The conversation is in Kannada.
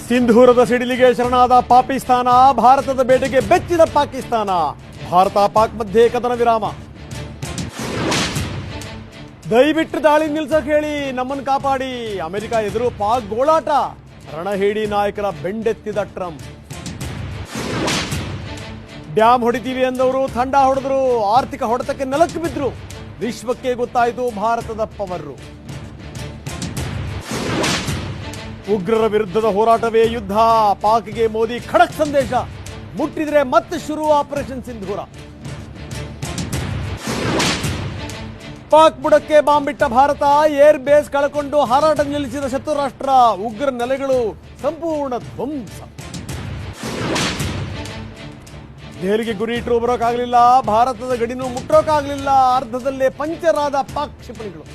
ಸಿಂಧೂರದ ಸಿಡಿಲಿಗೆ ಶರಣಾದ ಪಾಕಿಸ್ತಾನ, ಭಾರತದ ಬೇಟೆಗೆ ಬೆಚ್ಚಿದ ಪಾಕಿಸ್ತಾನ. ಭಾರತ ಪಾಕ್ ಮಧ್ಯೆ ಕದನ ವಿರಾಮ. ದಯವಿಟ್ಟು ದಾಳಿ ನಿಲ್ಸಕ್ ಹೇಳಿ, ನಮ್ಮನ್ನು ಕಾಪಾಡಿ. ಅಮೆರಿಕ ಎದುರು ಪಾಕ್ ಗೋಳಾಟ. ರಣಹೇಡಿ ನಾಯಕರ ಬೆಂಡೆತ್ತಿದ ಟ್ರಂಪ್. ಡ್ಯಾಮ್ ಹೊಡಿತೀವಿ ಎಂದವರು ತಂಡ ಹೊಡೆದ್ರು, ಆರ್ಥಿಕ ಹೊಡೆತಕ್ಕೆ ನೆಲಕ್ಕೆ ಬಿದ್ರು. ವಿಶ್ವಕ್ಕೆ ಗೊತ್ತಾಯಿತು ಭಾರತದ ಪವರು. ಉಗ್ರರ ವಿರುದ್ಧದ ಹೋರಾಟವೇ ಯುದ್ಧ. ಪಾಕ್ಗೆ ಮೋದಿ ಖಡಕ್ ಸಂದೇಶ. ಮುಟ್ಟಿದ್ರೆ ಮತ್ತೆ ಶುರು ಆಪರೇಷನ್ ಸಿಂಧೂರ. ಪಾಕ್ ಬುಡಕ್ಕೆ ಬಾಂಬ್ ಬಿಟ್ಟ ಭಾರತ, ಏರ್ ಬೇಸ್ ಕಳ್ಕೊಂಡು ಹಾರಾಟ ನಿಲ್ಲಿಸಿದ ಶತ್ರು ರಾಷ್ಟ್ರ. ಉಗ್ರ ನೆಲೆಗಳು ಸಂಪೂರ್ಣ ಧ್ವಂಸ. ದೆಹಲಿಗೆ ಗುರಿ ಇಟ್ಟರು ಬರೋಕ್ಕಾಗಲಿಲ್ಲ, ಭಾರತದ ಗಡಿನೂ ಮುಟ್ಟೋಕ್ಕಾಗಲಿಲ್ಲ. ಅರ್ಧದಲ್ಲೇ ಪಂಚರ್ ಆದ ಪಾಕ್ ಕ್ಷಿಪಣಿಗಳು.